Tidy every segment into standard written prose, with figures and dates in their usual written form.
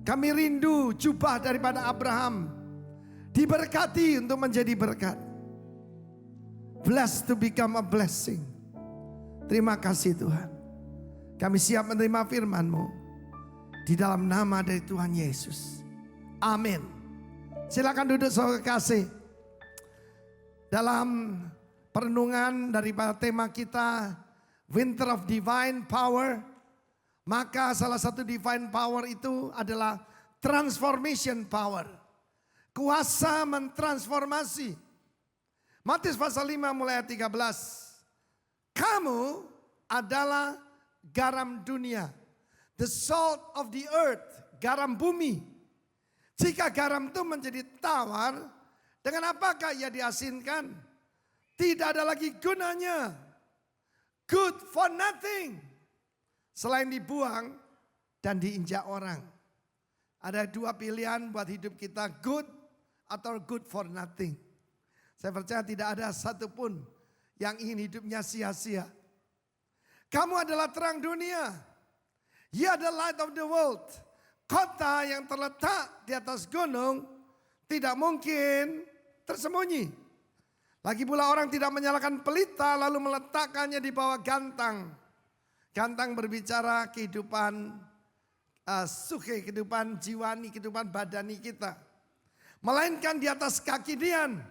Kami rindu jubah daripada Abraham diberkati untuk menjadi berkat. Blessed to become a blessing. Terima kasih Tuhan. Kami siap menerima firman-Mu di dalam nama dari Tuhan Yesus. Amin. Silakan duduk saudara kasih. Dalam perenungan daripada tema kita Winter of Divine Power, maka salah satu divine power itu adalah transformation power. Kuasa mentransformasi. Matius pasal 5 mulai ayat 13. Kamu adalah garam dunia. The salt of the earth. Garam bumi. Jika garam itu menjadi tawar, dengan apakah ia diasinkan? Tidak ada lagi gunanya. Good for nothing. Selain dibuang dan diinjak orang. Ada dua pilihan buat hidup kita, good atau good for nothing. Saya percaya tidak ada satupun yang ingin hidupnya sia-sia. Kamu adalah terang dunia. You are the light of the world. Kota yang terletak di atas gunung tidak mungkin tersembunyi. Lagi pula orang tidak menyalakan pelita lalu meletakkannya di bawah gantang. Gantang berbicara kehidupan suke, kehidupan jiwani, kehidupan badani kita. Melainkan di atas kaki dian.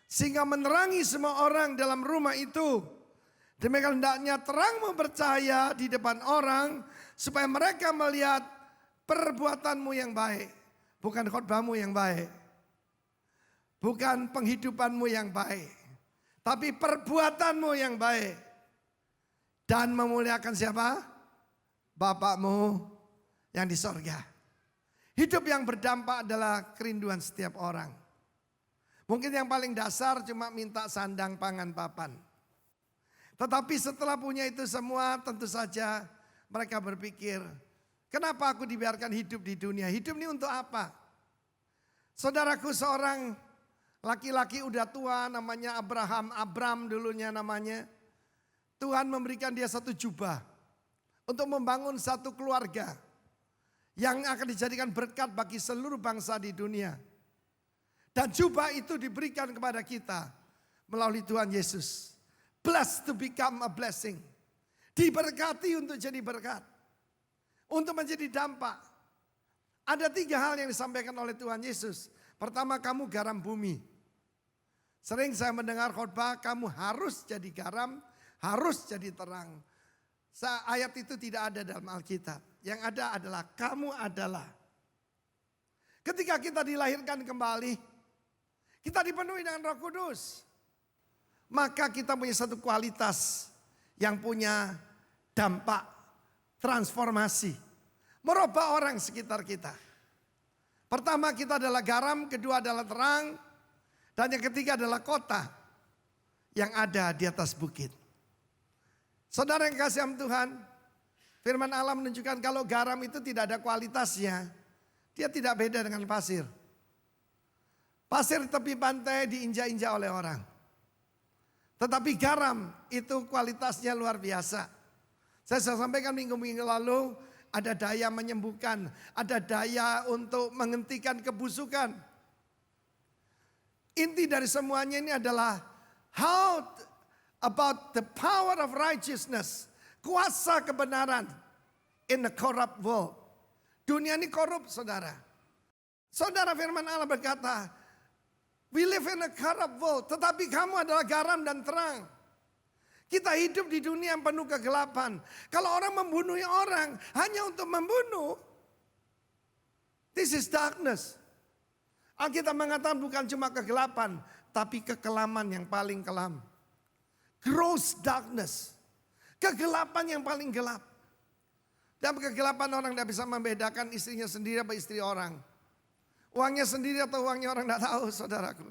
Sehingga menerangi semua orang dalam rumah itu. Demikian hendaknya terangmu bercahaya di depan orang. Supaya mereka melihat perbuatanmu yang baik. Bukan khotbahmu yang baik. Bukan penghidupanmu yang baik. Tapi perbuatanmu yang baik. Dan memuliakan siapa? Bapakmu yang di sorga. Hidup yang berdampak adalah kerinduan setiap orang. Mungkin yang paling dasar cuma minta sandang pangan papan. Tetapi setelah punya itu semua tentu saja mereka berpikir, kenapa aku dibiarkan hidup di dunia? Hidup ini untuk apa? Saudaraku seorang laki-laki udah tua namanya Abram dulunya namanya. Tuhan memberikan dia satu jubah untuk membangun satu keluarga yang akan dijadikan berkat bagi seluruh bangsa di dunia. Dan jubah itu diberikan kepada kita melalui Tuhan Yesus. Blessed to become a blessing. Diberkati untuk jadi berkat. Untuk menjadi dampak. Ada 3 hal yang disampaikan oleh Tuhan Yesus. Pertama, kamu garam bumi. Sering saya mendengar khotbah, kamu harus jadi garam, harus jadi terang. Ayat itu tidak ada dalam Alkitab. Yang ada adalah kamu adalah. Ketika kita dilahirkan kembali, kita dipenuhi dengan Roh Kudus. Maka kita punya satu kualitas yang punya dampak transformasi. Merubah orang sekitar kita. Pertama kita adalah garam, kedua adalah terang. Dan yang ketiga adalah kota yang ada di atas bukit. Saudara yang kasih Tuhan, firman Allah menunjukkan kalau garam itu tidak ada kualitasnya. Dia tidak beda dengan pasir. Pasir tepi pantai diinjak-injak oleh orang. Tetapi garam itu kualitasnya luar biasa. Saya sudah sampaikan minggu-minggu lalu ada daya menyembuhkan. Ada daya untuk menghentikan kebusukan. Inti dari semuanya ini adalah how about the power of righteousness. Kuasa kebenaran in a corrupt world. Dunia ini korup saudara. Saudara firman Allah berkata, we live in a corrupt world, tetapi kamu adalah garam dan terang. Kita hidup di dunia yang penuh kegelapan. Kalau orang membunuh orang hanya untuk membunuh, this is darkness. Alkitab mengatakan bukan cuma kegelapan, tapi kekelaman yang paling kelam. Gross darkness. Kegelapan yang paling gelap. Dalam kegelapan orang tidak bisa membedakan istrinya sendiri apa istri orang. Uangnya sendiri atau uangnya orang tidak tahu saudaraku.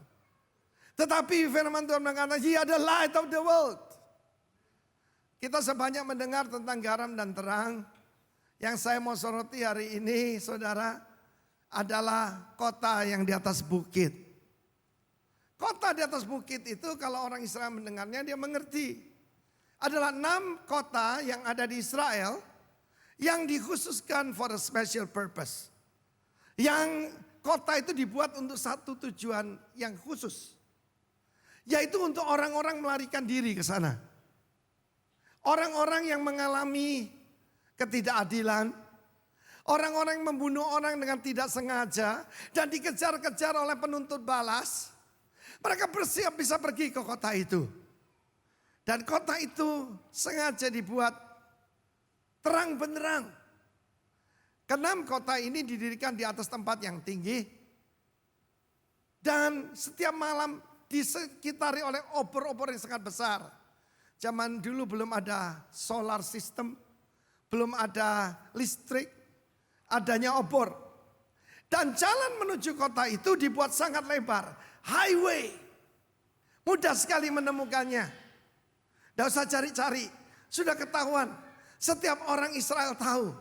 Tetapi firman Tuhan mengatakan, He are the light of the world. Kita sebanyak mendengar tentang garam dan terang. Yang saya mau soroti hari ini saudara adalah kota yang di atas bukit. Kota di atas bukit itu kalau orang Israel mendengarnya dia mengerti. Adalah 6 kota yang ada di Israel yang dikhususkan for a special purpose. Yang kota itu dibuat untuk satu tujuan yang khusus. Yaitu untuk orang-orang melarikan diri ke sana. Orang-orang yang mengalami ketidakadilan. Orang-orang yang membunuh orang dengan tidak sengaja. Dan dikejar-kejar oleh penuntut balas. Mereka bersiap bisa pergi ke kota itu. Dan kota itu sengaja dibuat terang benderang. Keenam kota ini didirikan di atas tempat yang tinggi. Dan setiap malam disekitari oleh obor-obor yang sangat besar. Zaman dulu belum ada solar system, belum ada listrik, adanya obor. Dan jalan menuju kota itu dibuat sangat lebar, highway. Mudah sekali menemukannya. Tidak usah cari-cari, sudah ketahuan. Setiap orang Israel tahu.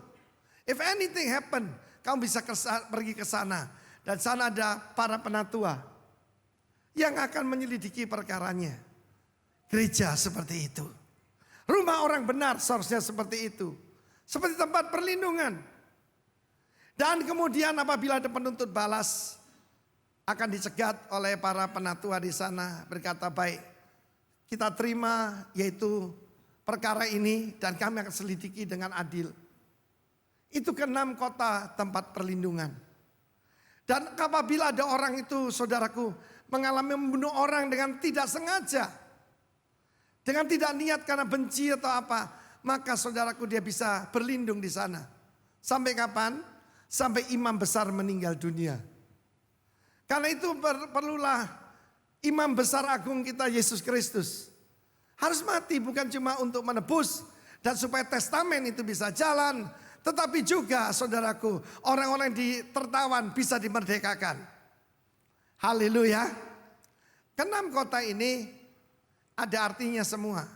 If anything happen, kamu bisa pergi ke sana. Dan sana ada para penatua yang akan menyelidiki perkaranya. Gereja seperti itu. Rumah orang benar seharusnya seperti itu. Seperti tempat perlindungan. Dan kemudian apabila ada penuntut balas, akan dicegat oleh para penatua di sana. Berkata, baik, kita terima yaitu perkara ini dan kami akan selidiki dengan adil. Itu keenam kota tempat perlindungan. Dan apabila ada orang itu, saudaraku, mengalami membunuh orang dengan tidak sengaja, dengan tidak niat karena benci atau apa, maka saudaraku dia bisa berlindung di sana. Sampai kapan? Sampai imam besar meninggal dunia. Karena itu perlulah imam besar agung kita Yesus Kristus. Harus mati bukan cuma untuk menebus dan supaya testamen itu bisa jalan. Tetapi juga saudaraku, orang-orang di tertawan bisa dimerdekakan. Haleluya. Keenam kota ini ada artinya semua.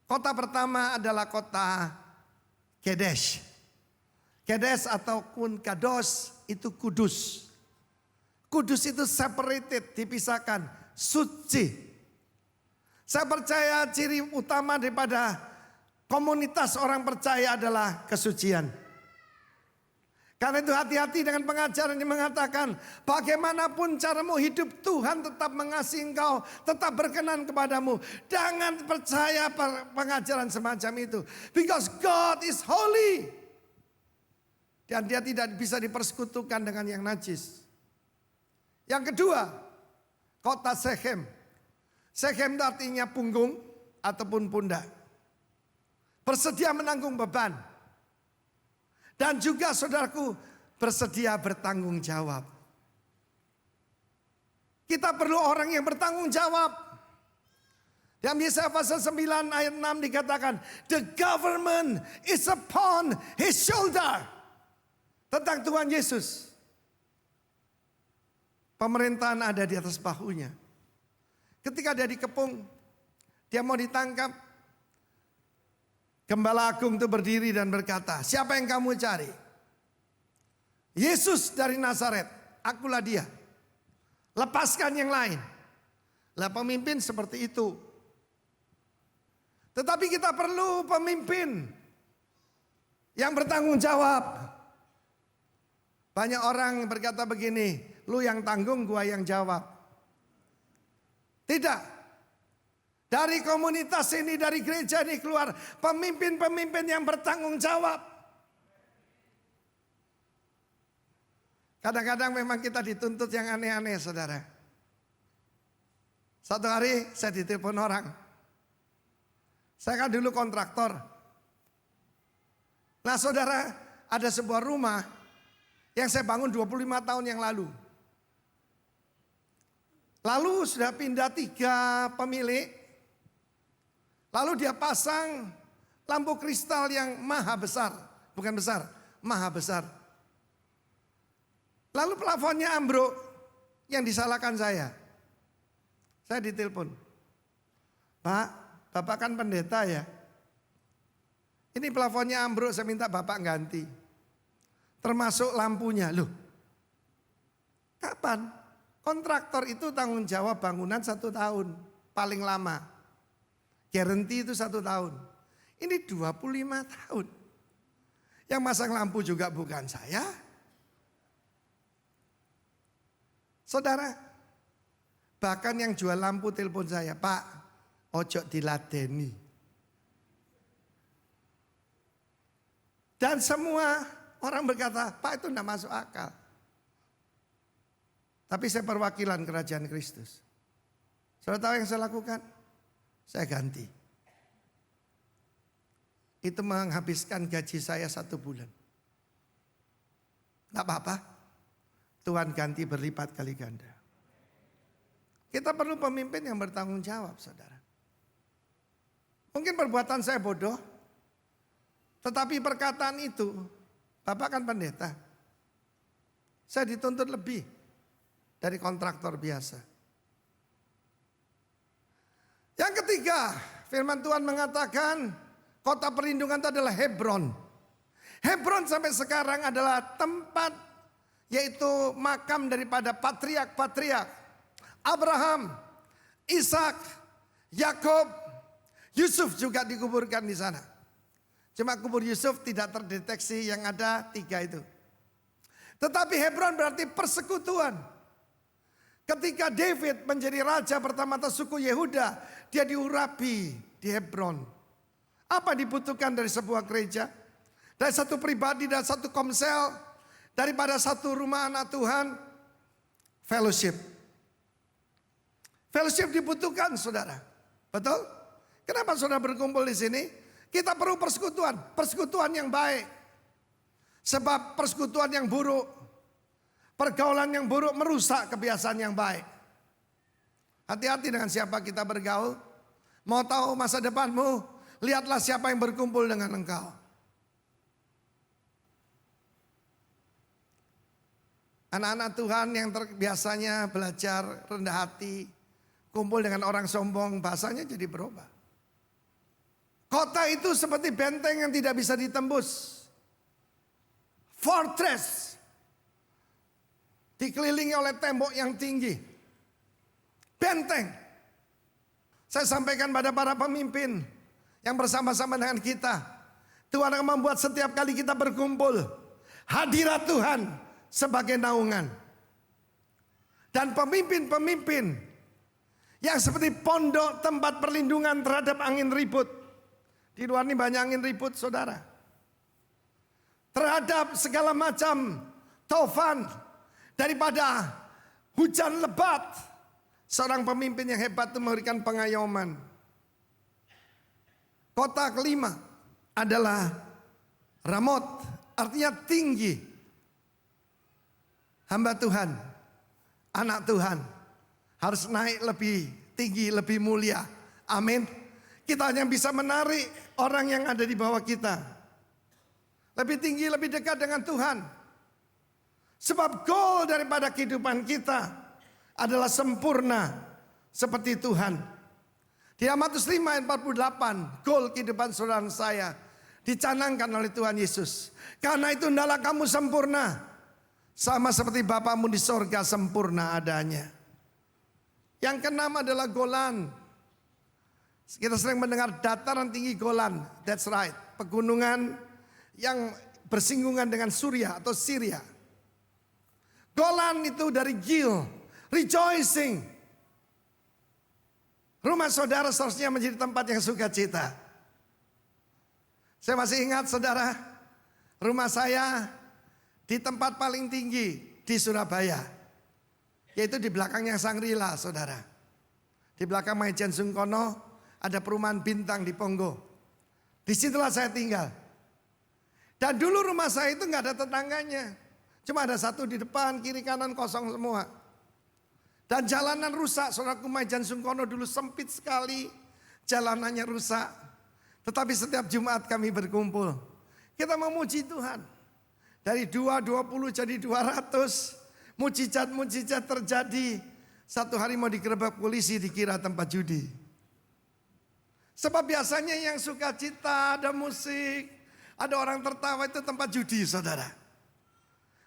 Kota pertama adalah kota Kedesh. Kedesh ataupun Kados itu kudus. Kudus itu separated, dipisahkan, suci. Saya percaya ciri utama daripada komunitas orang percaya adalah kesucian. Karena itu hati-hati dengan pengajaran yang mengatakan bagaimanapun caramu hidup, Tuhan tetap mengasihi engkau, tetap berkenan kepadamu. Jangan percaya pengajaran semacam itu. Because God is holy. Dan dia tidak bisa dipersekutukan dengan yang najis. Yang kedua, kota Shechem. Shechem itu artinya punggung ataupun pundak. Bersedia menanggung beban. Dan juga saudaraku bersedia bertanggung jawab. Kita perlu orang yang bertanggung jawab. Dalam Yesaya pasal 9 ayat 6 dikatakan, the government is upon his shoulder. Tentang Tuhan Yesus. Pemerintahan ada di atas bahunya. Ketika dia dikepung, dia mau ditangkap. Gembala agung itu berdiri dan berkata, siapa yang kamu cari? Yesus dari Nazaret, akulah dia. Lepaskan yang lain. Lah pemimpin seperti itu. Tetapi kita perlu pemimpin yang bertanggung jawab. Banyak orang berkata begini, lu yang tanggung, gua yang jawab. Tidak. Dari komunitas ini, dari gereja ini keluar pemimpin-pemimpin yang bertanggung jawab. Kadang-kadang memang kita dituntut yang aneh-aneh, saudara. Satu hari saya ditelepon orang. Saya kan dulu kontraktor. Nah saudara, ada sebuah rumah yang saya bangun 25 tahun yang lalu. Lalu sudah pindah 3 pemilik. Lalu dia pasang lampu kristal yang maha besar. Bukan besar, maha besar. Lalu plafonnya ambruk, yang disalahkan saya. Saya ditelepon. Pak, Bapak kan pendeta ya. Ini plafonnya ambruk, saya minta Bapak ganti. Termasuk lampunya. Loh, kapan? Kontraktor itu tanggung jawab bangunan 1 tahun. Paling lama. Guarantee itu 1 tahun. Ini 25 tahun. Yang masang lampu juga bukan saya. Saudara, bahkan yang jual lampu telepon saya, Pak, ojo diladeni. Dan semua orang berkata, Pak itu tidak masuk akal. Tapi saya perwakilan kerajaan Kristus. Saudara tahu yang saya lakukan? Saya ganti. Itu menghabiskan gaji saya 1 bulan. Tidak apa-apa. Tuhan ganti berlipat kali ganda. Kita perlu pemimpin yang bertanggung jawab, saudara. Mungkin perbuatan saya bodoh. Tetapi perkataan itu, Bapak kan pendeta. Saya dituntut lebih dari kontraktor biasa. Yang ketiga, firman Tuhan mengatakan kota perlindungan itu adalah Hebron. Hebron sampai sekarang adalah tempat, yaitu makam daripada patriark-patriark Abraham, Ishak, Yakub, Yusuf juga dikuburkan di sana. Cuma kubur Yusuf tidak terdeteksi, yang ada 3 itu. Tetapi Hebron berarti persekutuan. Ketika David menjadi raja pertama atas suku Yehuda, dia diurapi di Hebron. Apa dibutuhkan dari sebuah gereja? Dari satu pribadi dan satu komsel, daripada satu rumah anak Tuhan, fellowship. Fellowship dibutuhkan, saudara. Betul? Kenapa saudara berkumpul di sini? Kita perlu persekutuan yang baik. Sebab persekutuan yang buruk, pergaulan yang buruk merusak kebiasaan yang baik. Hati-hati dengan siapa kita bergaul. Mau tahu masa depanmu? Lihatlah siapa yang berkumpul dengan engkau. Anak-anak Tuhan yang biasanya belajar rendah hati, kumpul dengan orang sombong, bahasanya jadi berubah. Kota itu seperti benteng yang tidak bisa ditembus. Fortress. Dikelilingi oleh tembok yang tinggi. Benteng. Saya sampaikan pada para pemimpin yang bersama-sama dengan kita. Tuhan akan membuat setiap kali kita berkumpul, hadirat Tuhan sebagai naungan. Dan pemimpin-pemimpin yang seperti pondok tempat perlindungan terhadap angin ribut. Di luar ini banyak angin ribut, saudara. Terhadap segala macam taufan, daripada hujan lebat. Seorang pemimpin yang hebat itu memberikan pengayoman. Kota kelima adalah Ramot, artinya tinggi. Hamba Tuhan, anak Tuhan harus naik lebih tinggi, lebih mulia. Amin. Kita hanya bisa menarik orang yang ada di bawah kita. Lebih tinggi, lebih dekat dengan Tuhan. Sebab goal daripada kehidupan kita adalah sempurna seperti Tuhan. Di Matius 5 ayat 48, goal kehidupan saudara saya dicanangkan oleh Tuhan Yesus. Karena itu hendaklah kamu sempurna, sama seperti Bapamu di sorga sempurna adanya. Yang keenam adalah Golan. Kita sering mendengar dataran tinggi Golan, that's right. Pegunungan yang bersinggungan dengan Suriah atau Syria. Golan itu dari Gil, rejoicing. Rumah saudara seharusnya menjadi tempat yang sukacita. Saya masih ingat, saudara, rumah saya di tempat paling tinggi di Surabaya, yaitu di belakangnya Sangrila, saudara. Di belakang Maijen Sungkono ada perumahan bintang di Ponggo. Disitulah saya tinggal. Dan dulu rumah saya itu nggak ada tetangganya. Cuma ada satu di depan, kiri kanan kosong semua. Dan jalanan rusak. Saudaraku, Maijen Sungkono dulu sempit sekali. Jalanannya rusak. Tetapi setiap Jumat kami berkumpul. Kita memuji Tuhan. Dari 220 jadi 200. Mujizat-mujizat terjadi. Satu hari mau digerebek polisi, dikira tempat judi. Sebab biasanya yang suka cita, ada musik, ada orang tertawa, itu tempat judi, saudara.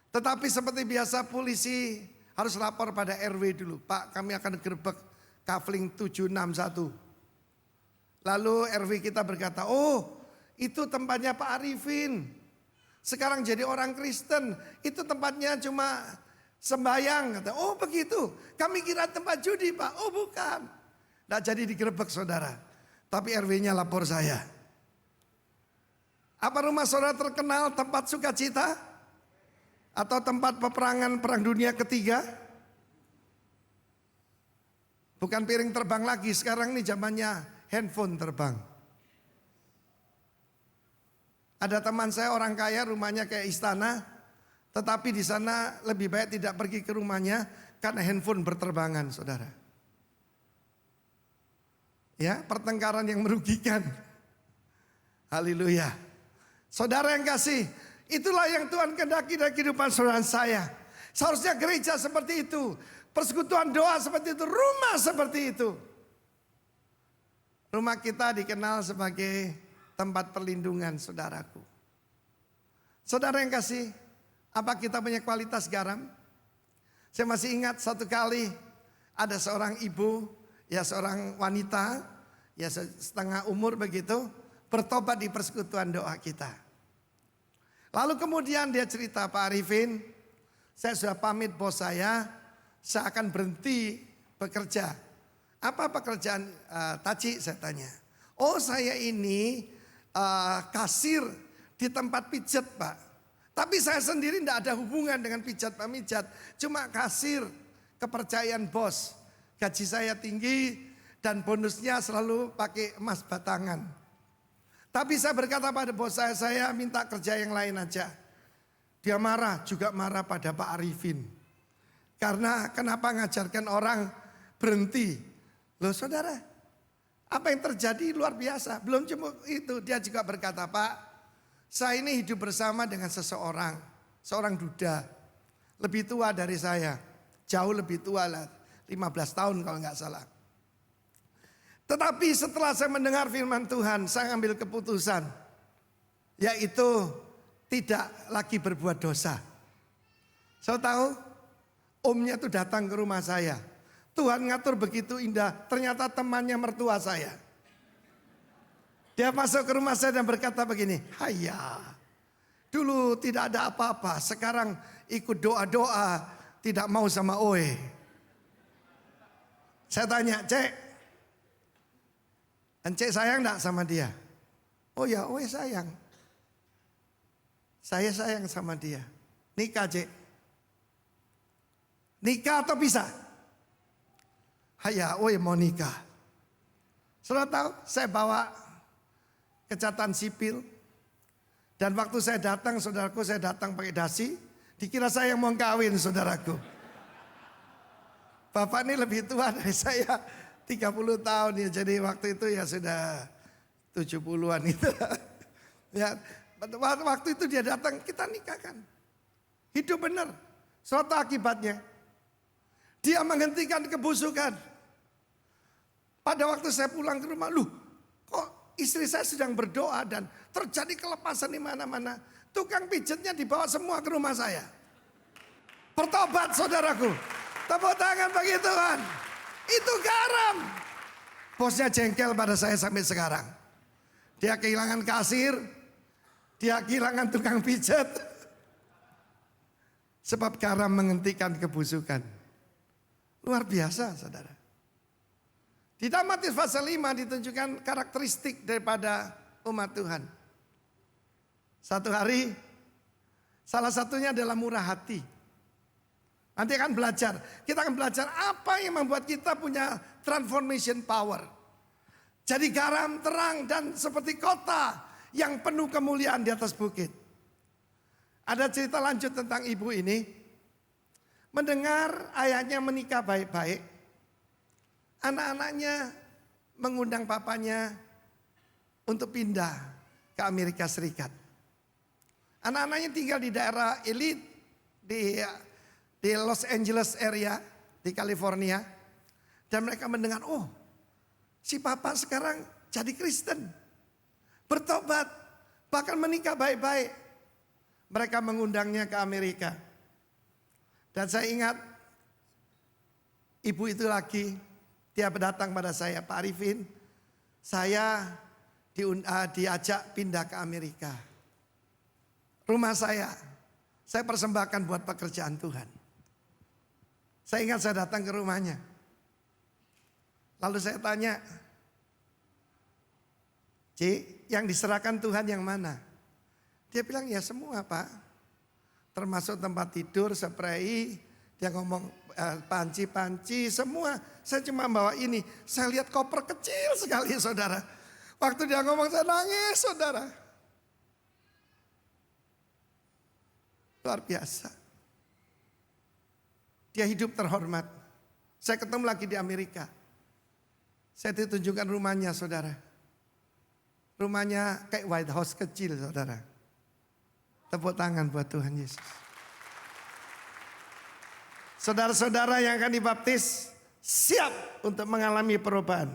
Tetapi seperti biasa polisi harus lapor pada RW dulu. Pak, kami akan gerebek kafling 761. Lalu RW kita berkata, oh itu tempatnya Pak Arifin. Sekarang jadi orang Kristen, itu tempatnya cuma Sembayang, kata, oh begitu. Kami kira tempat judi Pak. Oh bukan. Nggak jadi digerebek saudara. Tapi RW-nya lapor saya. Apa rumah saudara terkenal tempat sukacita? Atau tempat peperangan perang dunia ketiga? Bukan piring terbang lagi, sekarang ini zamannya handphone terbang. Ada teman saya orang kaya rumahnya kayak istana, tetapi di sana lebih baik tidak pergi ke rumahnya karena handphone berterbangan, saudara. Ya, pertengkaran yang merugikan. Haleluya. Saudara yang kasih, itulah yang Tuhan kehendaki dari kehidupan saudara saya. Seharusnya gereja seperti itu, persekutuan doa seperti itu, rumah seperti itu. Rumah kita dikenal sebagai tempat perlindungan saudaraku. Saudara yang kasih, apa kita punya kualitas garam? Saya masih ingat satu kali ada seorang ibu, ya seorang wanita, ya setengah umur begitu, bertobat di persekutuan doa kita. Lalu kemudian dia cerita, Pak Arifin, saya sudah pamit bos saya akan berhenti bekerja. Apa pekerjaan Taci, saya tanya. Oh saya ini kasir di tempat pijat Pak. Tapi saya sendiri tidak ada hubungan dengan pijat-pemijat. Cuma kasir, kepercayaan bos. Gaji saya tinggi dan bonusnya selalu pakai emas batangan. Tapi saya berkata pada bos saya minta kerja yang lain aja. Dia marah, juga marah pada Pak Arifin. Karena kenapa ngajarkan orang berhenti. Loh saudara, apa yang terjadi luar biasa. Belum cuma itu, dia juga berkata, Pak, saya ini hidup bersama dengan seseorang, seorang duda, lebih tua dari saya, jauh lebih tua lah, 15 tahun kalau nggak salah. Tetapi setelah saya mendengar firman Tuhan, saya ambil keputusan, yaitu tidak lagi berbuat dosa. Saya tahu, omnya tuh datang ke rumah saya. Tuhan ngatur begitu indah, ternyata temannya mertua saya. Dia masuk ke rumah saya dan berkata begini, Haya, dulu tidak ada apa-apa, sekarang ikut doa-doa, tidak mau sama Oe. Saya tanya, Cek, Cek sayang enggak sama dia? Oh ya, Oe sayang. Saya sayang sama dia. Nikah, Cek. Nikah atau pisah? Haya, mau nikah. Saudara tahu, saya bawa catatan sipil. Dan waktu saya datang, saudaraku, saya datang pakai dasi. Dikira saya yang mau kawin, saudaraku. Bapak ini lebih tua dari saya 30 tahun ya. Jadi waktu itu ya sudah 70-an itu. Ya, waktu itu dia datang, kita nikahkan. Hidup benar. Suatu akibatnya, dia menghentikan kebusukan. Pada waktu saya pulang ke rumah, kok istri saya sedang berdoa dan terjadi kelepasan di mana-mana. Tukang pijatnya dibawa semua ke rumah saya. Bertobat saudaraku. Tepuk tangan bagi Tuhan. Itu garam. Bosnya jengkel pada saya sampai sekarang. Dia kehilangan kasir. Dia kehilangan tukang pijat. Sebab garam menghentikan kebusukan. Luar biasa saudara. Di dalam Matius pasal 5 ditunjukkan karakteristik daripada umat Tuhan. Satu hari, salah satunya adalah murah hati. Nanti akan belajar, kita akan belajar apa yang membuat kita punya transformation power. Jadi garam terang dan seperti kota yang penuh kemuliaan di atas bukit. Ada cerita lanjut tentang ibu ini. Mendengar ayahnya menikah baik-baik. Anak-anaknya mengundang papanya untuk pindah ke Amerika Serikat. Anak-anaknya tinggal di daerah elit di Los Angeles area di California. Dan mereka mendengar, oh si papa sekarang jadi Kristen. Bertobat, bahkan menikah baik-baik. Mereka mengundangnya ke Amerika. Dan saya ingat ibu itu lagi, dia datang pada saya, Pak Arifin, saya diajak pindah ke Amerika. Rumah saya persembahkan buat pekerjaan Tuhan. Saya ingat saya datang ke rumahnya. Lalu saya tanya, Ci, yang diserahkan Tuhan yang mana? Dia bilang, ya semua Pak. Termasuk tempat tidur, spray, dia ngomong panci-panci, semua. Saya cuma bawa ini. Saya lihat koper kecil sekali saudara. Waktu dia ngomong saya nangis saudara. Luar biasa. Dia hidup terhormat. Saya ketemu lagi di Amerika. Saya ditunjukkan rumahnya saudara. Rumahnya kayak White House kecil saudara. Tepuk tangan buat Tuhan Yesus. Saudara-saudara yang akan dibaptis siap untuk mengalami perubahan.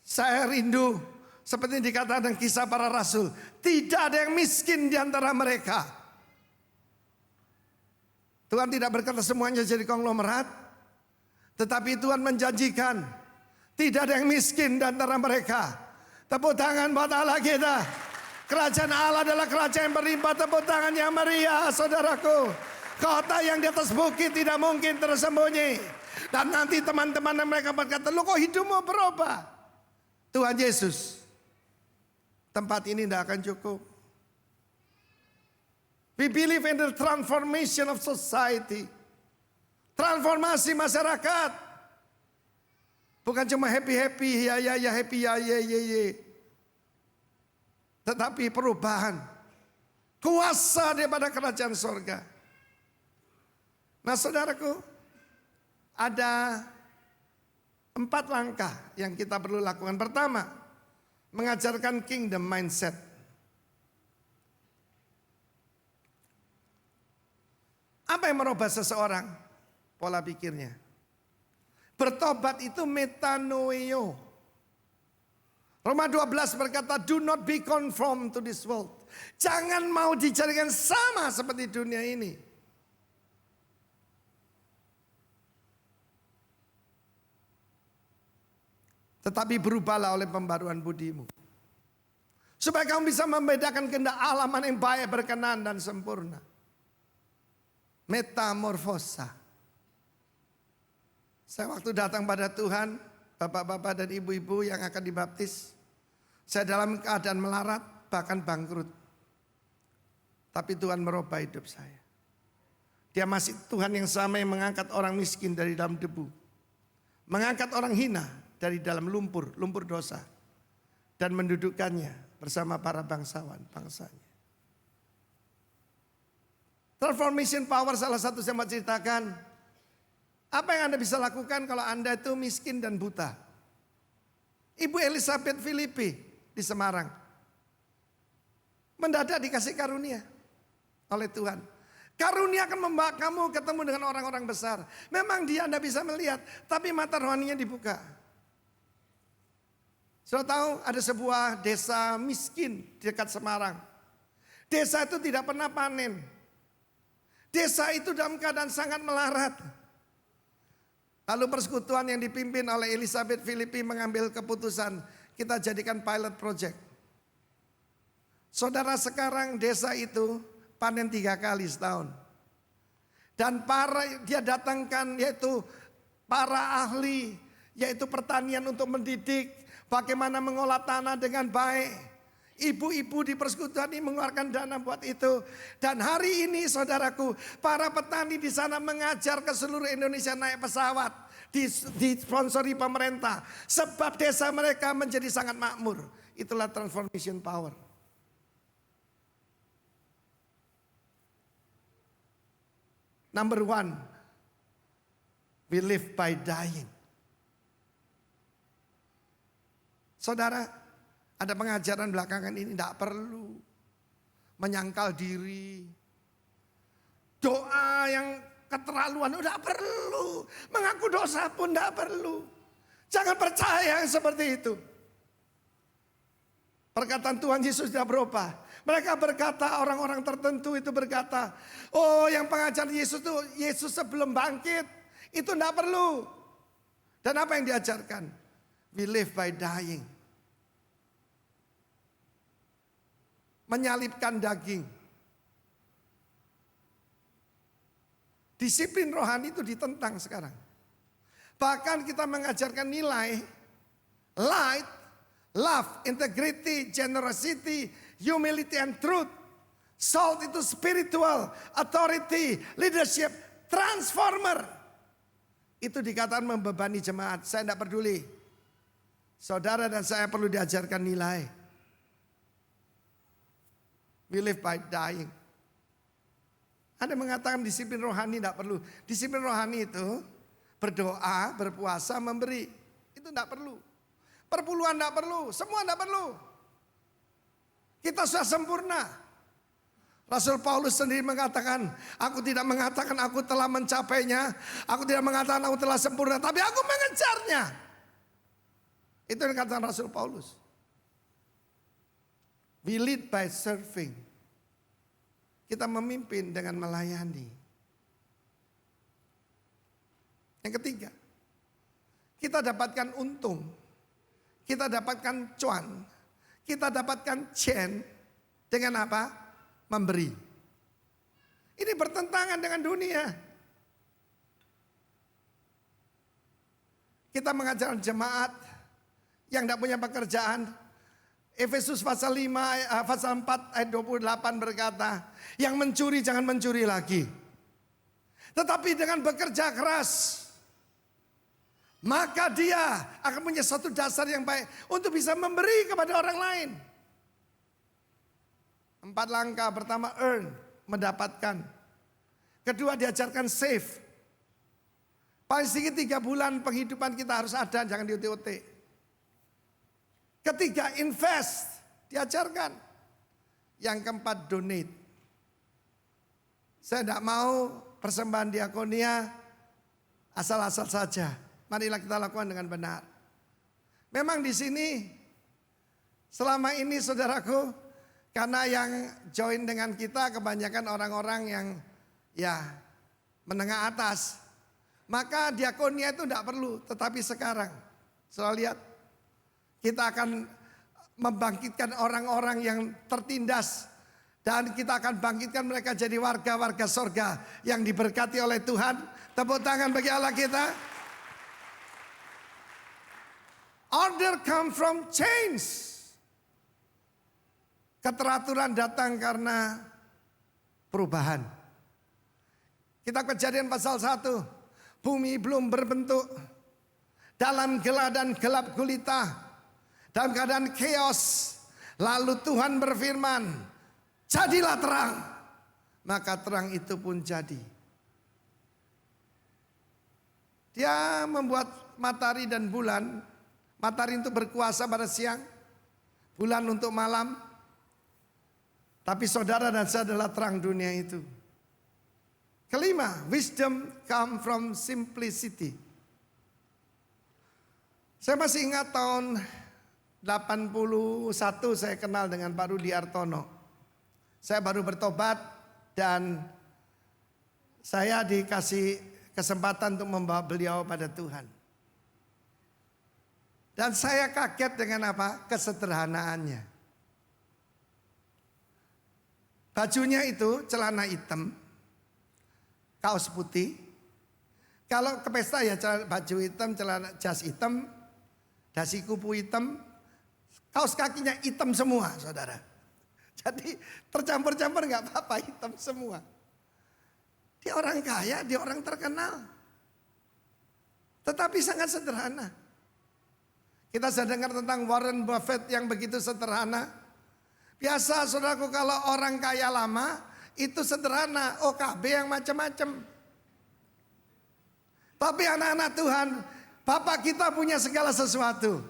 Saya rindu seperti dikatakan dalam Kisah Para Rasul. Tidak ada yang miskin di antara mereka. Tuhan tidak berkata semuanya jadi konglomerat. Tetapi Tuhan menjanjikan tidak ada yang miskin di antara mereka. Tepuk tangan buat Allah kita. Kerajaan Allah adalah kerajaan yang berlimpah. Tepuk tangan yang meriah saudaraku. Kota yang di atas bukit tidak mungkin tersembunyi. Dan nanti teman-teman mereka berkata, "Lu kok hidupmu berubah?" Tuhan Yesus, tempat ini tidak akan cukup. We believe in the transformation of society. Transformasi masyarakat. Bukan cuma happy-happy, ya happy, ya. Tetapi perubahan. Kuasa daripada kerajaan sorga. Nah saudaraku, ada 4 langkah yang kita perlu lakukan. Pertama, mengajarkan kingdom mindset. Apa yang merubah seseorang? Pola pikirnya. Bertobat itu metanoeo. Roma 12 berkata, do not be conformed to this world. Jangan mau dijadikan sama seperti dunia ini. Tetapi berubahlah oleh pembaruan budimu. Supaya kamu bisa membedakan kehendak Allah mana yang baik, berkenan dan sempurna. Metamorfosa. Saya waktu datang pada Tuhan, bapak-bapak dan ibu-ibu yang akan dibaptis, saya dalam keadaan melarat, bahkan bangkrut. Tapi Tuhan merubah hidup saya. Dia masih Tuhan yang sama yang mengangkat orang miskin dari dalam debu. Mengangkat orang hina dari dalam lumpur dosa. Dan mendudukkannya bersama para bangsawan, bangsanya. Transformation power salah satu saya mau ceritakan. Apa yang Anda bisa lakukan kalau Anda itu miskin dan buta? Ibu Elizabeth Filipi di Semarang. Mendadak dikasih karunia oleh Tuhan. Karunia akan membawa kamu ketemu dengan orang-orang besar. Memang dia Anda bisa melihat, tapi mata rohaninya dibuka. Sudah tahu ada sebuah desa miskin di dekat Semarang. Desa itu tidak pernah panen. Desa itu dalam keadaan sangat melarat. Lalu persekutuan yang dipimpin oleh Elizabeth Filipi mengambil keputusan, kita jadikan pilot project. Saudara, sekarang desa itu panen 3 kali setahun. Dan dia datangkan yaitu para ahli, yaitu pertanian untuk mendidik bagaimana mengolah tanah dengan baik. Ibu-ibu di persekutuan ini mengeluarkan dana buat itu. Dan hari ini saudaraku, para petani di sana mengajar ke seluruh Indonesia naik pesawat. Disponsori pemerintah. Sebab desa mereka menjadi sangat makmur. Itulah transformation power. Number 1, we live by dying. Saudara, ada pengajaran belakangan ini tidak perlu menyangkal diri. Doa yang keterlaluan tidak perlu. Mengaku dosa pun tidak perlu. Jangan percaya yang seperti itu. Perkataan Tuhan Yesus tidak berubah. Mereka berkata, orang-orang tertentu itu berkata, oh yang pengajaran Yesus itu Yesus sebelum bangkit. Itu tidak perlu. Dan apa yang diajarkan? We live by dying. Menyalibkan daging. Disiplin rohani itu ditentang sekarang. Bahkan kita mengajarkan nilai light, love, integrity, generosity, humility and truth. Salt itu spiritual, authority, leadership, transformer. Itu dikatakan membebani jemaat. Saya tidak peduli. Saudara dan saya perlu diajarkan nilai. We live by dying. Ada mengatakan disiplin rohani tidak perlu. Disiplin rohani itu berdoa, berpuasa, memberi. Itu tidak perlu. Perpuluhan tidak perlu. Semua tidak perlu. Kita sudah sempurna. Rasul Paulus sendiri mengatakan, aku tidak mengatakan aku telah mencapainya. Aku tidak mengatakan aku telah sempurna. Tapi aku mengejarnya. Itu yang dikatakan Rasul Paulus. We lead by serving. Kita memimpin dengan melayani. Yang ketiga, kita dapatkan untung. Kita dapatkan cuan. Kita dapatkan chen dengan apa? Memberi. Ini bertentangan dengan dunia. Kita mengajarkan jemaat yang tidak punya pekerjaan. Efesus pasal 5, pasal 4 ayat 28 berkata, yang mencuri jangan mencuri lagi. Tetapi dengan bekerja keras, maka dia akan punya satu dasar yang baik untuk bisa memberi kepada orang lain. 4 langkah. Pertama, earn, mendapatkan. Kedua, diajarkan save. Paling sedikit 3 bulan penghidupan kita harus ada, jangan di-OT. Ketiga, invest, diajarkan. Yang keempat, donate. Saya tidak mau persembahan diakonia asal-asal saja. Marilah kita lakukan dengan benar. Memang di sini selama ini saudaraku, karena yang join dengan kita kebanyakan orang-orang yang ya menengah atas. Maka diakonia itu tidak perlu. Tetapi sekarang, saudara lihat, kita akan membangkitkan orang-orang yang tertindas. Dan kita akan bangkitkan mereka jadi warga-warga sorga yang diberkati oleh Tuhan. Tepuk tangan bagi Allah kita. Order come from change. Keteraturan datang karena perubahan. Kita Kejadian pasal 1. Bumi belum berbentuk. Dalam gelap dan gelap gulita. Dalam keadaan chaos. Lalu Tuhan berfirman, jadilah terang. Maka terang itu pun jadi. Dia membuat matahari dan bulan. Matahari untuk berkuasa pada siang. Bulan untuk malam. Tapi saudara dan saya adalah terang dunia itu. Kelima, wisdom come from simplicity. Saya masih ingat tahun 81 saya kenal dengan Pak Rudi Artono. Saya baru bertobat dan saya dikasih kesempatan untuk membawa beliau pada Tuhan. Dan saya kaget dengan apa? Kesederhanaannya. Bajunya itu celana hitam, kaos putih. Kalau ke pesta ya baju hitam, celana jas hitam, dasi kupu hitam. Kaos kakinya hitam semua, saudara. Jadi tercampur-campur nggak apa-apa, hitam semua. Dia orang kaya, dia orang terkenal. Tetapi sangat sederhana. Kita sudah dengar tentang Warren Buffett yang begitu sederhana. Biasa saudaraku kalau orang kaya lama itu sederhana, OKB yang macam-macam. Tapi anak-anak Tuhan, Bapak kita punya segala sesuatu.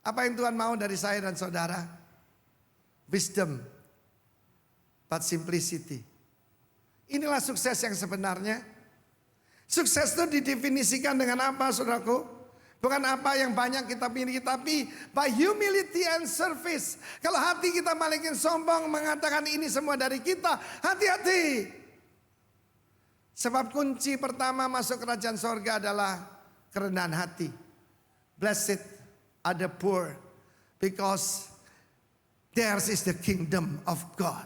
Apa yang Tuhan mau dari saya dan saudara? Wisdom, but simplicity. Inilah sukses yang sebenarnya. Sukses itu didefinisikan dengan apa, saudaraku? Bukan apa yang banyak kita miliki, tapi by humility and service. Kalau hati kita balikin sombong, mengatakan ini semua dari kita, hati-hati. Sebab kunci pertama masuk kerajaan sorga adalah kerendahan hati. Blessed are the poor, because theirs is the kingdom of God.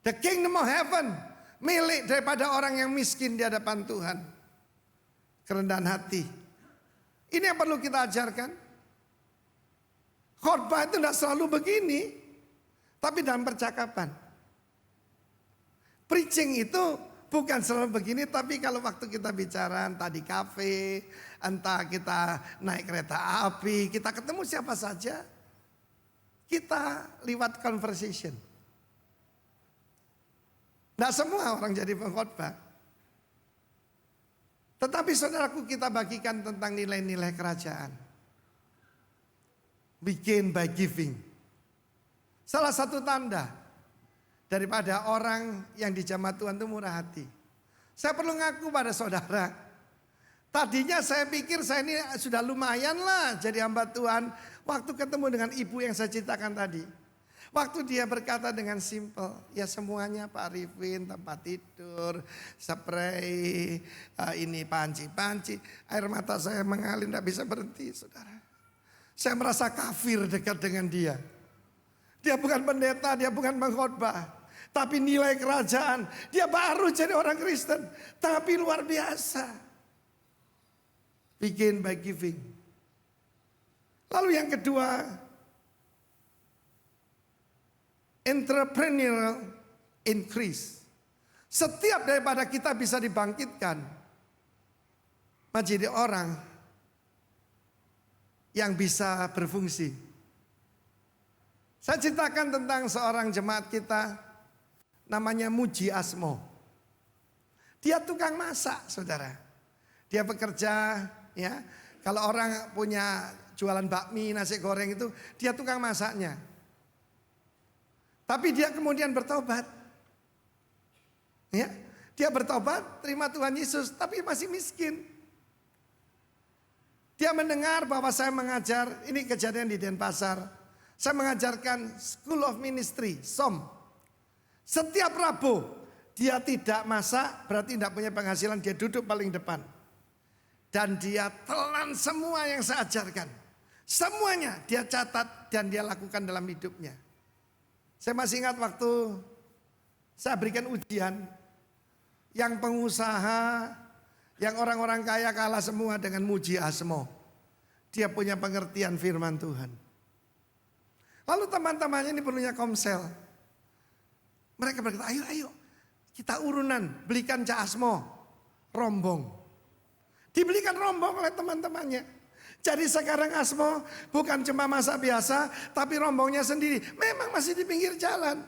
The kingdom of heaven milik daripada orang yang miskin di hadapan Tuhan. Kerendahan hati. Ini yang perlu kita ajarkan. Khotbah itu tidak selalu begini, tapi dalam percakapan. Preaching itu bukan selalu begini, tapi kalau waktu kita bicara entah di kafe, entah kita naik kereta api, kita ketemu siapa saja, kita lewat conversation. Tidak semua orang jadi pengkhotbah. Tetapi saudaraku, kita bagikan tentang nilai-nilai kerajaan. Begin by giving. Salah satu tanda daripada orang yang dijamah Tuhan itu murah hati. Saya perlu ngaku pada saudara. Tadinya saya pikir saya ini sudah lumayan lah jadi hamba Tuhan. Waktu ketemu dengan ibu yang saya ceritakan tadi. Waktu dia berkata dengan simple, ya semuanya Pak Arifin, tempat tidur, spray, ini panci-panci. Air mata saya mengalir, tidak bisa berhenti saudara. Saya merasa kafir dekat dengan dia. Dia bukan pendeta, dia bukan pengkhotbah. Tapi nilai kerajaan, dia baru jadi orang Kristen. Tapi luar biasa. Begin by giving. Lalu yang kedua, entrepreneurial increase. Setiap daripada kita bisa dibangkitkan menjadi orang yang bisa berfungsi. Saya ceritakan tentang seorang jemaat kita namanya Muji Asmo. Dia tukang masak, saudara. Dia bekerja, ya. Kalau orang punya jualan bakmi, nasi goreng itu, dia tukang masaknya. Tapi dia kemudian bertobat. Ya, dia bertobat, terima Tuhan Yesus, tapi masih miskin. Dia mendengar bahwa saya mengajar, ini kejadian di Denpasar. Saya mengajarkan School of Ministry, SOM. Setiap Rabu dia tidak masak, berarti tidak punya penghasilan, dia duduk paling depan. Dan dia telan semua yang saya ajarkan. Semuanya dia catat dan dia lakukan dalam hidupnya. Saya masih ingat waktu saya berikan ujian, yang pengusaha, yang orang-orang kaya kalah semua dengan Muji Asmo. Dia punya pengertian firman Tuhan. Lalu teman-temannya ini perlunya komsel. Mereka berkata, ayo kita urunan, belikan Cak Asmo rombong. Dibelikan rombong oleh teman-temannya. Jadi sekarang Asmo bukan cuma masak biasa, tapi rombongnya sendiri. Memang masih di pinggir jalan.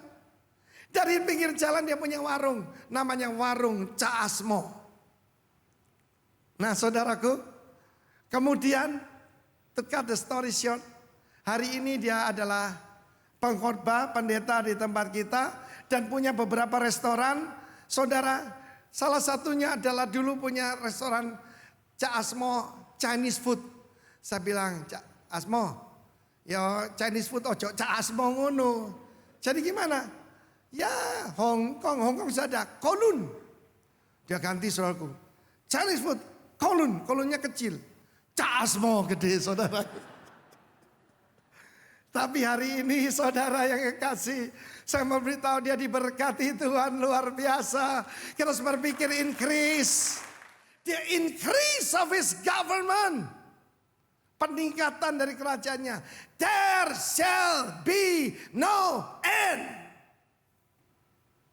Dari pinggir jalan dia punya warung, namanya warung Cak Asmo. Nah saudaraku, kemudian to cut the story short, hari ini dia adalah pengkhotbah, pendeta di tempat kita dan punya beberapa restoran. Saudara, salah satunya adalah dulu punya restoran Cak Asmo Chinese food. Saya bilang, Cak Asmo, ya Chinese food ojo Cak Asmo ngono. Jadi gimana? Ya Hongkong sudah ada Kowloon. Dia ganti saudaraku. Chinese food Kowloon, Kowloonnya kecil. Cak Asmo gede saudara. Tapi hari ini saudara yang kekasih, saya memberitahu dia diberkati Tuhan luar biasa. Kita harus berpikir increase. The increase of his government. Peningkatan dari kerajaannya. There shall be no end.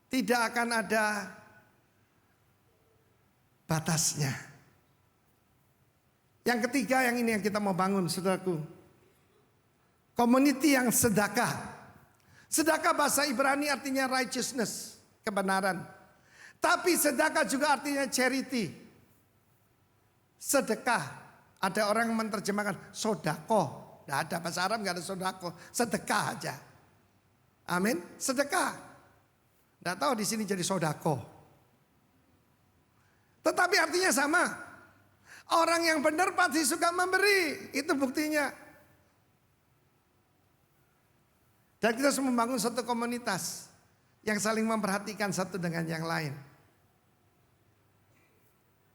Tidak akan ada batasnya. Yang ketiga, yang ini yang kita mau bangun, saudaraku. Community yang sedekah. Sedekah bahasa Ibrani artinya righteousness, kebenaran. Tapi sedekah juga artinya charity. Sedekah. Ada orang menerjemahkan sodako. Tidak ada bahasa Arab, nggak ada sodako. Sedekah aja. Amin. Sedekah. Tidak tahu di sini jadi sodako. Tetapi artinya sama. Orang yang benar pasti suka memberi. Itu buktinya. Dan kita harus membangun satu komunitas yang saling memperhatikan satu dengan yang lain.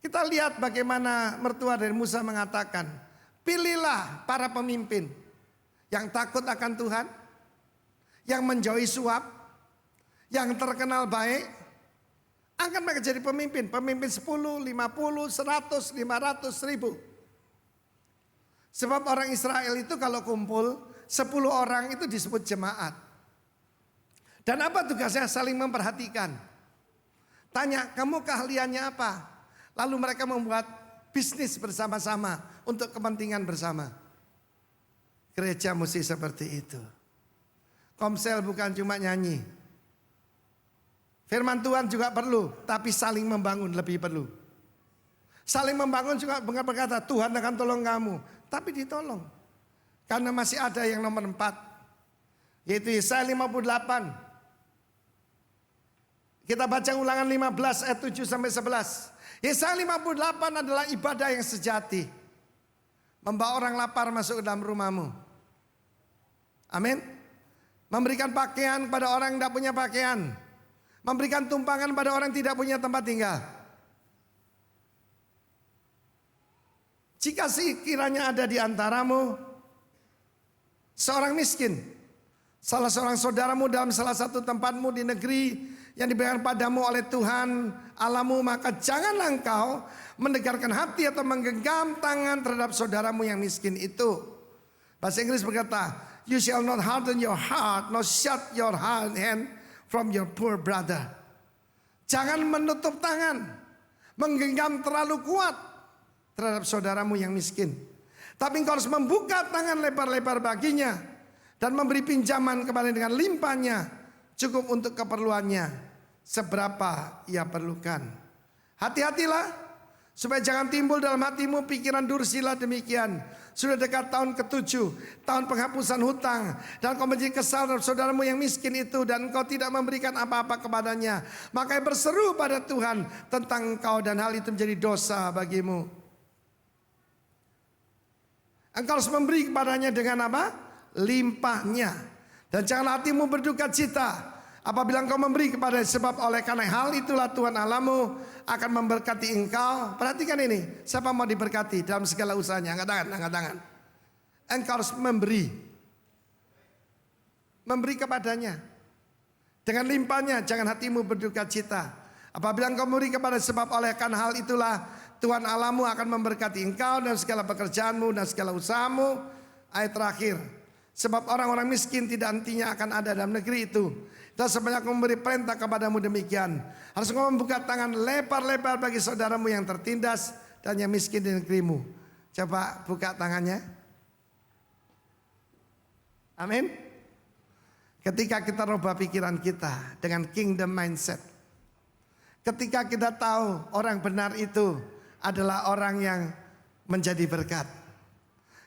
Kita lihat bagaimana mertua dari Musa mengatakan, pilihlah para pemimpin yang takut akan Tuhan, yang menjauhi suap, yang terkenal baik, Angkat mereka jadi pemimpin. Pemimpin 10, 50, 100, 500, 1000. Sebab orang Israel itu kalau kumpul 10 orang itu disebut jemaat. Dan apa tugasnya? Saling memperhatikan. Tanya, kamu keahliannya apa? Lalu mereka membuat bisnis bersama-sama untuk kepentingan bersama. Gereja mesti seperti itu. Komsel bukan cuma nyanyi. Firman Tuhan juga perlu, tapi saling membangun lebih perlu. Saling membangun juga bukan berkata Tuhan akan tolong kamu, tapi ditolong. Karena masih ada yang nomor 4, yaitu Yesaya 58. Kita baca Ulangan 15 ayat 7 sampai 11. Yesaya 58 adalah ibadah yang sejati. Membawa orang lapar masuk ke dalam rumahmu. Amin. Memberikan pakaian kepada orang yang tidak punya pakaian. Memberikan tumpangan pada orang yang tidak punya tempat tinggal. Jika sekiranya ada di antaramu seorang miskin, salah seorang saudaramu dalam salah satu tempatmu di negeri yang diberikan padamu oleh Tuhan Allahmu, maka janganlah engkau menegarkan hati atau menggenggam tangan terhadap saudaramu yang miskin itu. Bahasa Inggris berkata, you shall not harden your heart, nor shut your hand from your poor brother. Jangan menutup tangan, menggenggam terlalu kuat terhadap saudaramu yang miskin. Tapi engkau harus membuka tangan lebar-lebar baginya dan memberi pinjaman kepada dengan limpahnya, cukup untuk keperluannya seberapa ia perlukan. Hati-hatilah supaya jangan timbul dalam hatimu pikiran dursila demikian. Sudah dekat tahun ke-7, tahun penghapusan hutang, dan kau menjadi kesal terhadap saudaramu yang miskin itu, dan engkau tidak memberikan apa-apa kepadanya. Maka berseru pada Tuhan tentang engkau, dan hal itu menjadi dosa bagimu. Engkau harus memberi kepadanya dengan apa? Limpahnya. Dan jangan hatimu berduka cita apabila engkau memberi kepada, sebab oleh karena hal itulah Tuhan Allahmu akan memberkati engkau. Perhatikan ini, siapa mau diberkati dalam segala usahanya? Angkat tangan, angkat tangan. Engkau harus memberi. Memberi kepadanya dengan limpahnya, jangan hatimu berduka cita. Apabila engkau memberi kepada, sebab oleh karena hal itulah Tuhan Allahmu akan memberkati engkau dan segala pekerjaanmu dan segala usahamu. Ayat terakhir, sebab orang-orang miskin tidak hentinya akan ada dalam negeri itu. Dan sebanyak memberi perintah kepadamu demikian, harus engkau membuka tangan lebar-lebar bagi saudaramu yang tertindas dan yang miskin di negerimu. Coba buka tangannya. Amin. Ketika kita rubah pikiran kita dengan kingdom mindset, ketika kita tahu orang benar itu adalah orang yang menjadi berkat,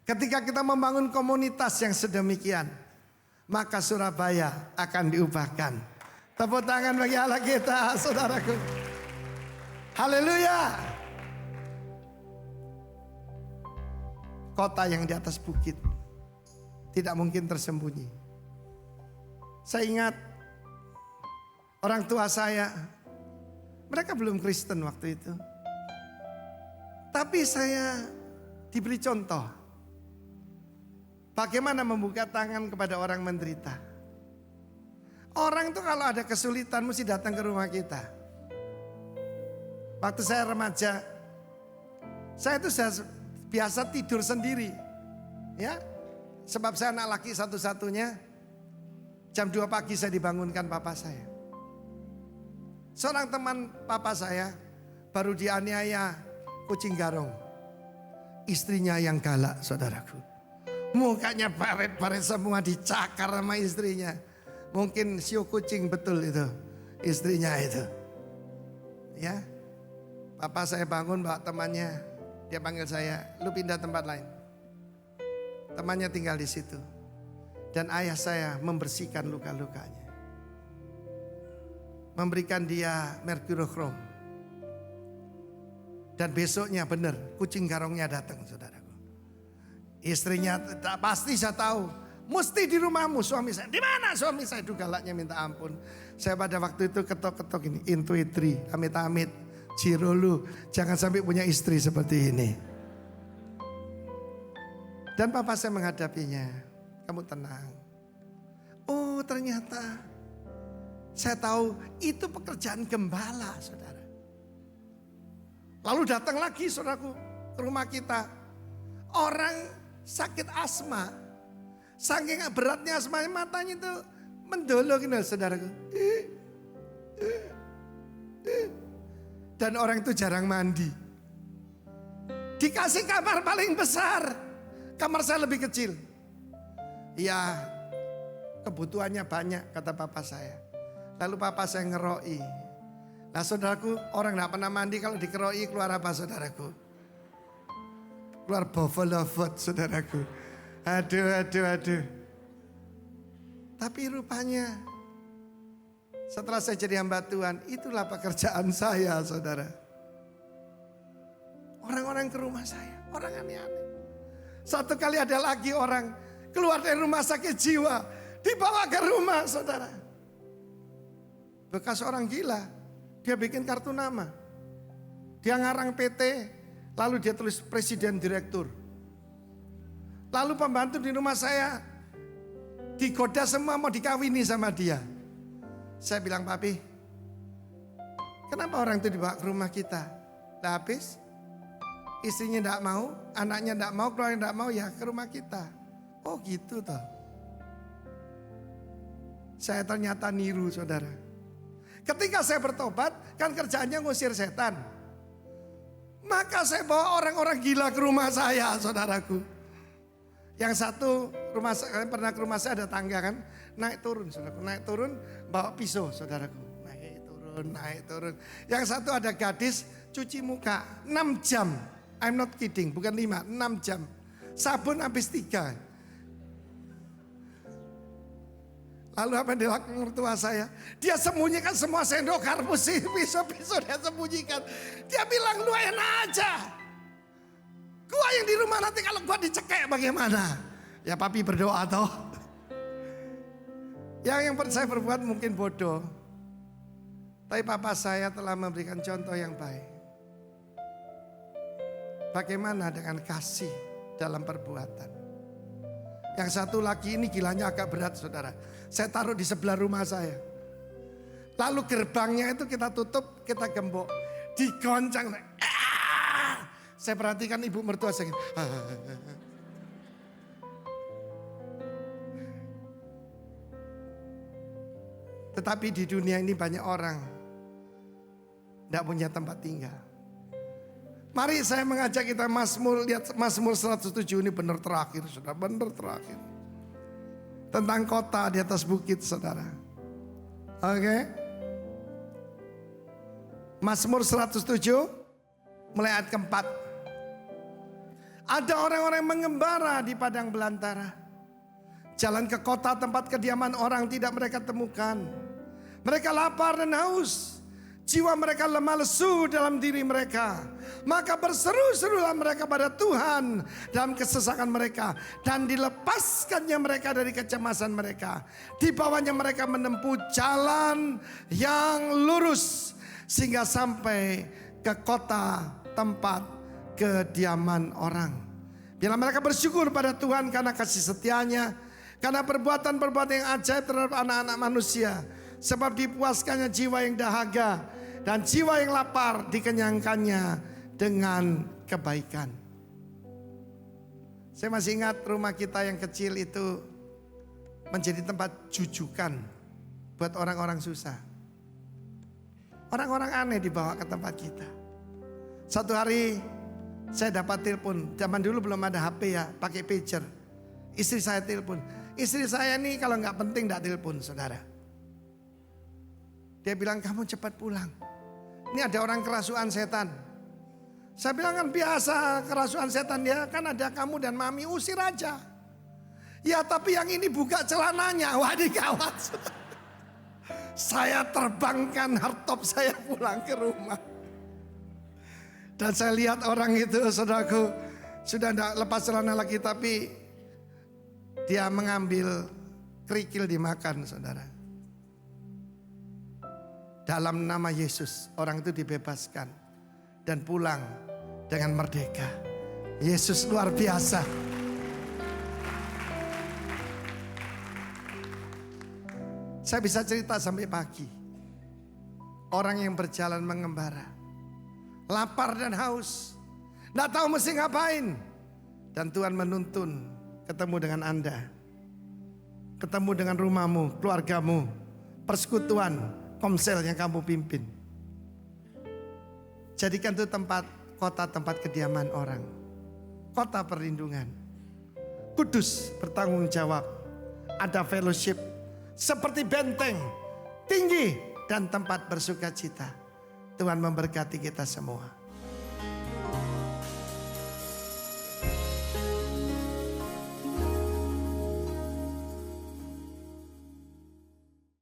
ketika kita membangun komunitas yang sedemikian, maka Surabaya akan diubahkan. Tepuk tangan bagi Allah kita, saudaraku. Haleluya. Kota yang di atas bukit tidak mungkin tersembunyi. Saya ingat orang tua saya, mereka belum Kristen waktu itu. Tapi saya diberi contoh bagaimana membuka tangan kepada orang menderita. Orang itu kalau ada kesulitan mesti datang ke rumah kita. Waktu saya remaja, saya itu biasa tidur sendiri. Ya, sebab saya anak laki satu-satunya. Jam 2 pagi saya dibangunkan papa saya. Seorang teman papa saya baru dianiaya kucing garong. Istrinya yang galak, saudaraku. Mukanya baret-baret semua, dicakar sama istrinya. Mungkin siu kucing betul itu, istrinya itu. Ya, papa saya bangun bawa temannya, dia panggil saya, lu pindah tempat lain. Temannya tinggal di situ. Dan ayah saya membersihkan luka-lukanya. Memberikan dia merkurokrom. Dan besoknya benar, kucing garongnya datang, saudaraku. Istrinya pasti saya tahu, mesti di rumahmu suami saya. Di mana suami saya? Itu galaknya minta ampun. Saya pada waktu itu ketok-ketok ini, intuitri, amit-amit, cirolu, jangan sampai punya istri seperti ini. Dan papa saya menghadapinya, kamu tenang. Oh ternyata Saya tahu itu pekerjaan gembala, saudara. Lalu datang lagi saudaraku ke rumah kita. Orang sakit asma. Saking beratnya asmanya, matanya itu mendolok ini saudaraku. Dan orang itu jarang mandi. Dikasih kamar paling besar. Kamar saya lebih kecil. Ya kebutuhannya banyak kata papa saya. Lalu papa saya ngeroi. Nah saudaraku, orang gak pernah mandi kalau dikeroi keluar apa saudaraku? Keluar buffalo foot saudaraku. Aduh. Tapi rupanya setelah saya jadi hamba Tuhan, itulah pekerjaan saya saudara. Orang-orang ke rumah saya, orang aneh-aneh. Satu kali ada lagi orang keluar dari rumah sakit jiwa, dibawa ke rumah saudara. Bekas orang gila, dia bikin kartu nama. Dia ngarang PT, lalu dia tulis presiden direktur. Lalu pembantu di rumah saya digoda semua mau dikawini sama dia. Saya bilang, papi, kenapa orang itu dibawa ke rumah kita? Nah, habis istrinya tidak mau, anaknya tidak mau, keluarga tidak mau, ya ke rumah kita. Oh gitu toh. Saya ternyata niru saudara. Ketika saya bertobat, kan kerjaannya ngusir setan. Maka saya bawa orang-orang gila ke rumah saya, saudaraku. Yang satu pernah ke rumah saya ada tangga kan, naik turun, saudaraku, naik turun bawa pisau, saudaraku, naik turun. Yang satu ada gadis cuci muka 6 jam, I'm not kidding, bukan 5, 6 jam. Sabun habis 3. Lalu apa yang dilakukan mertua saya? Dia sembunyikan semua sendok garpu sih, pisau-pisau dia sembunyikan. Dia bilang lu enak aja. Gua yang di rumah nanti kalau gua dicekek bagaimana? Ya papi berdoa toh. Yang saya berbuat mungkin bodoh. Tapi papa saya telah memberikan contoh yang baik. Bagaimana dengan kasih dalam perbuatan. Yang satu lagi ini gilanya agak berat saudara. Saya taruh di sebelah rumah saya. Lalu gerbangnya itu kita tutup, kita gembok. Digoncang. Saya perhatikan ibu mertua saya. Tetapi di dunia ini banyak orang tidak punya tempat tinggal. Mari saya mengajak kita Mazmur, lihat Mazmur 107 ini benar terakhir, saudara, benar terakhir. Tentang kota di atas bukit, saudara. Oke. Mazmur 107, mulai ayat keempat. Ada orang-orang yang mengembara di padang belantara. Jalan ke kota tempat kediaman orang tidak mereka temukan. Mereka lapar dan haus. Jiwa mereka lemah lesu dalam diri mereka. Maka berseru-serulah mereka pada Tuhan dalam kesesakan mereka. Dan dilepaskannya mereka dari kecemasan mereka. Dibawanya mereka menempuh jalan yang lurus. Sehingga sampai ke kota tempat kediaman orang. Bila mereka bersyukur pada Tuhan karena kasih setianya. Karena perbuatan-perbuatan yang ajaib terhadap anak-anak manusia. Sebab dipuaskannya jiwa yang dahaga. Dan jiwa yang lapar dikenyangkannya dengan kebaikan. Saya masih ingat rumah kita yang kecil itu menjadi tempat jujukan buat orang-orang susah. Orang-orang aneh dibawa ke tempat kita. Satu hari saya dapat telepon. Zaman dulu belum ada HP ya, pakai pager. Istri saya telepon. Istri saya nih kalau nggak penting nggak telepon saudara. Dia bilang kamu cepat pulang. Ini ada orang kerasukan setan. Saya bilang kan biasa kerasukan setan ya. Kan ada kamu dan mami, usir aja. Ya tapi yang ini buka celananya. Wah ini gawat. Saya terbangkan hardtop saya pulang ke rumah. Dan saya lihat orang itu saudaraku. Sudah tidak lepas celana lagi tapi dia mengambil kerikil dimakan saudara. Dalam nama Yesus orang itu dibebaskan dan pulang dengan merdeka. Yesus luar biasa. Saya bisa cerita sampai pagi. Orang yang berjalan mengembara, lapar dan haus, tidak tahu mesti ngapain. Dan Tuhan menuntun ketemu dengan Anda, ketemu dengan rumahmu, keluargamu, persekutuan, komsel yang kamu pimpin. Jadikan itu kota tempat kediaman orang, kota perlindungan. Kudus, bertanggung jawab, ada fellowship, seperti benteng, tinggi dan tempat bersuka cita. Tuhan memberkati kita semua.